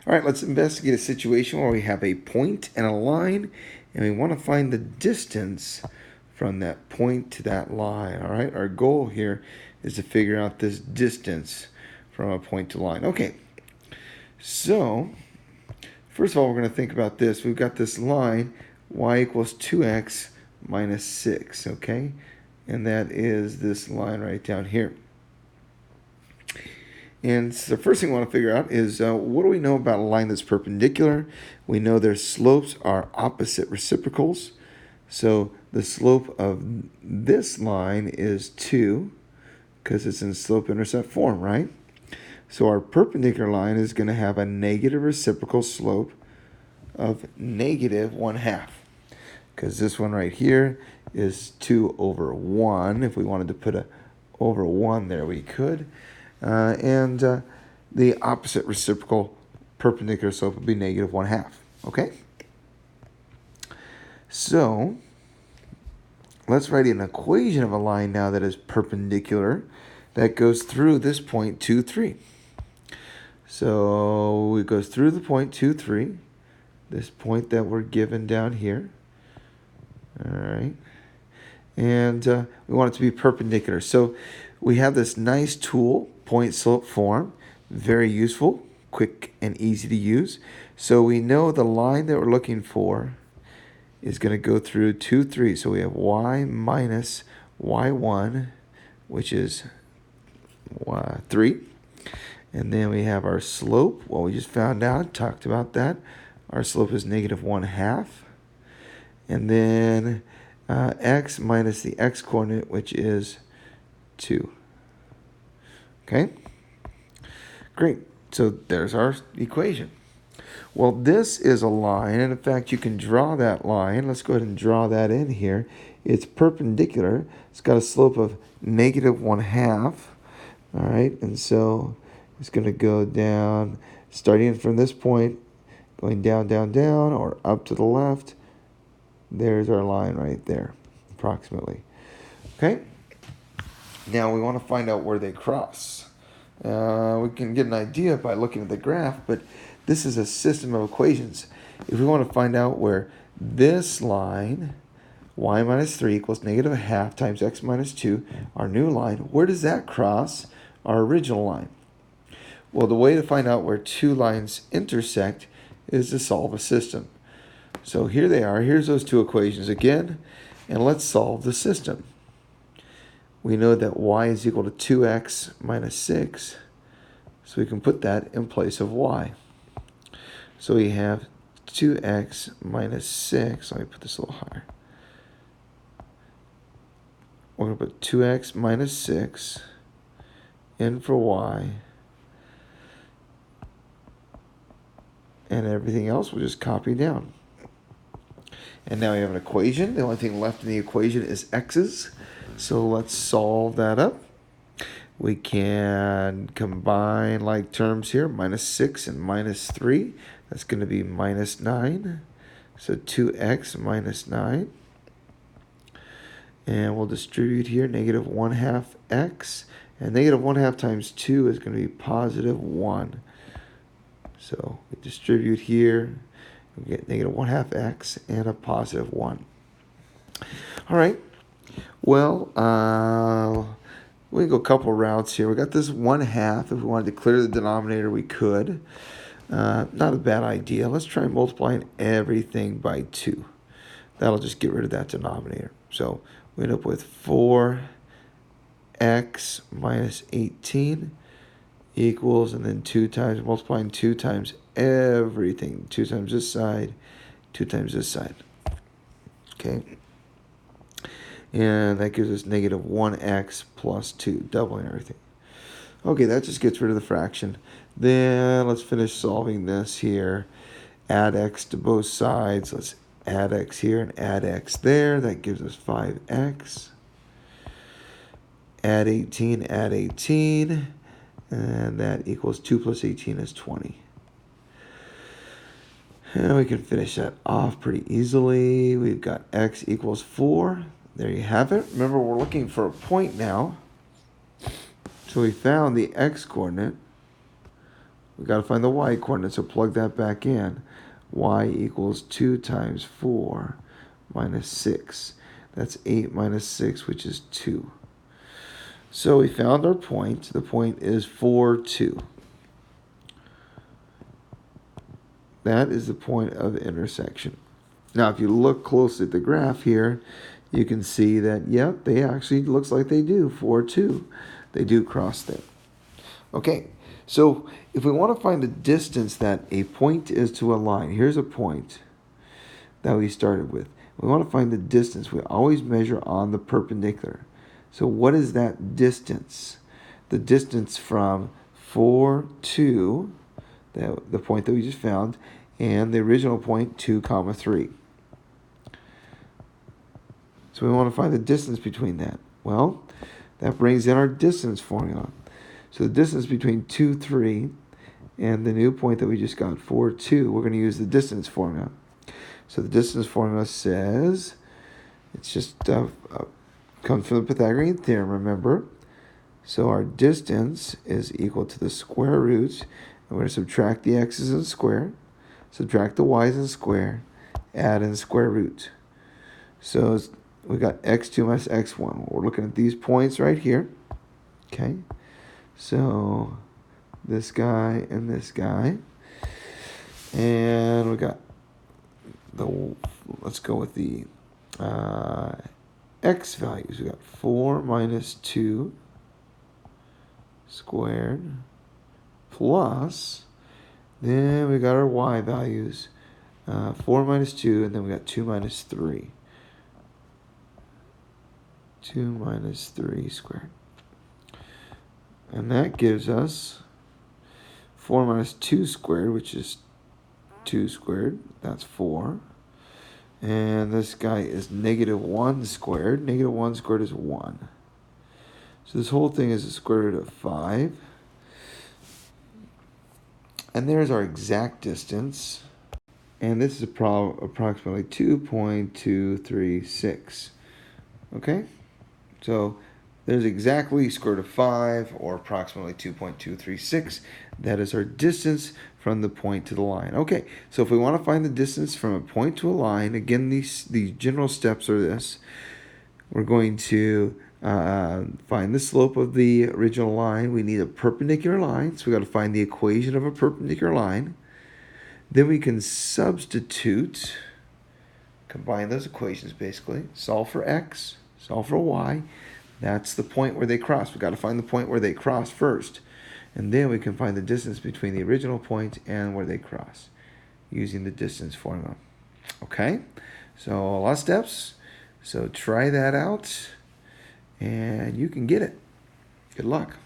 All right, let's investigate a situation where we have a point and a line, and we want to find the distance from that point to that line. All right, our goal here is to figure out this distance from a point to line. Okay, so first of all, we're going to think about this. We've got this line, y equals 2x minus 6, okay? And that is this line right down here. And so the first thing we want to figure out is what do we know about a line that's perpendicular? We know their slopes are opposite reciprocals. So the slope of this line is 2 because it's in slope-intercept form, right? So our perpendicular line is going to have a negative reciprocal slope of negative 1/2. Because this one right here is 2 over 1. If we wanted to put a over 1 there, we could. And the opposite reciprocal perpendicular slope would be negative 1/2. Okay? So let's write an equation of a line now that is perpendicular that goes through this point 2, 3. So it goes through the point 2, 3, this point that we're given down here. All right. And we want it to be perpendicular. So we have this nice tool, point slope form, very useful, quick and easy to use. So we know the line that we're looking for is going to go through 2, 3. So we have y minus y1, which is 3. And then we have our slope. Well, we just found out, talked about that. Our slope is negative 1/2. And then x minus the x-coordinate, which is 2. Okay? Great. So there's our equation. Well, this is a line, and in fact, you can draw that line. Let's go ahead and draw that in here. It's perpendicular. It's got a slope of negative 1/2. All right, and so it's going to go down, starting from this point, going down, down, down, or up to the left. There's our line right there, approximately. Okay? Now we want to find out where they cross. We can get an idea by looking at the graph, but this is a system of equations. If we want to find out where this line, y minus 3 equals negative 1/2 times x minus 2, our new line, where does that cross our original line? Well, the way to find out where two lines intersect is to solve a system. So here they are. Here's those two equations again, and let's solve the system. We know that y is equal to 2x minus 6, so we can put that in place of y. So we have 2x minus 6. Let me put this a little higher. We're going to put 2x minus 6 in for y, and everything else we'll just copy down. And now we have an equation. The only thing left in the equation is x's. So let's solve that up. We can combine like terms here. Minus 6 and minus 3. That's going to be minus 9. So 2x minus 9. And we'll distribute here negative 1/2 x. And negative 1/2 times 2 is going to be positive 1. So we distribute here. We get negative 1/2 x and a positive 1. All right. Well, we can go a couple routes here. We got this 1/2. If we wanted to clear the denominator, we could. Not a bad idea. Let's try multiplying everything by 2. That'll just get rid of that denominator. So we end up with 4x minus 18 equals, and then 2 times, multiplying 2 times everything. 2 times this side, 2 times this side. Okay. And that gives us negative 1x plus 2, doubling everything. Okay, that just gets rid of the fraction. Then let's finish solving this here. Add x to both sides. Let's add x here and add x there. That gives us 5x. Add 18, add 18. And that equals 2 plus 18 is 20. And we can finish that off pretty easily. We've got x equals 4. There you have it. Remember, we're looking for a point now. So we found the x-coordinate, we got to find the y coordinate, so plug that back in. Y equals 2 times 4 minus 6. That's 8 minus 6, which is 2. So we found our point. The point is 4, 2. That is the point of intersection. Now, if you look closely at the graph here, you can see that, yep, they actually, looks like they do, 4, 2. They do cross there. Okay, so if we want to find the distance that a point is to a line, here's a point that we started with. We want to find the distance. We always measure on the perpendicular. So what is that distance? The distance from 4, 2, the point that we just found, and the original point, 2, 3. So we want to find the distance between that. Well, that brings in our distance formula. So the distance between 2, 3 and the new point that we just got, 4, 2, we're going to use the distance formula. So the distance formula says, it's just comes from the Pythagorean theorem, remember. So our distance is equal to the square root. And we're going to subtract the x's in square, subtract the y's in square, add in square root. So we got x2 minus x1. We're looking at these points right here. Okay. So this guy and this guy. And we got let's go with the x values. We got 4 minus 2 squared plus, then we got our y values, 4 minus 2, and then we got 2 minus 3. 2 minus 3 squared. And that gives us 4 minus 2 squared, which is 2 squared. That's 4. And this guy is negative 1 squared. Negative 1 squared is 1. So this whole thing is the square root of 5. And there's our exact distance. And this is approximately 2.236. Okay? So there's exactly square root of 5, or approximately 2.236. That is our distance from the point to the line. Okay, so if we want to find the distance from a point to a line, again, these general steps are this. We're going to find the slope of the original line. We need a perpendicular line, so we got to find the equation of a perpendicular line. Then we can substitute, combine those equations basically, solve for x, solve for y. That's the point where they cross. We've got to find the point where they cross first. And then we can find the distance between the original point and where they cross using the distance formula. Okay? So a lot of steps. So try that out and you can get it. Good luck.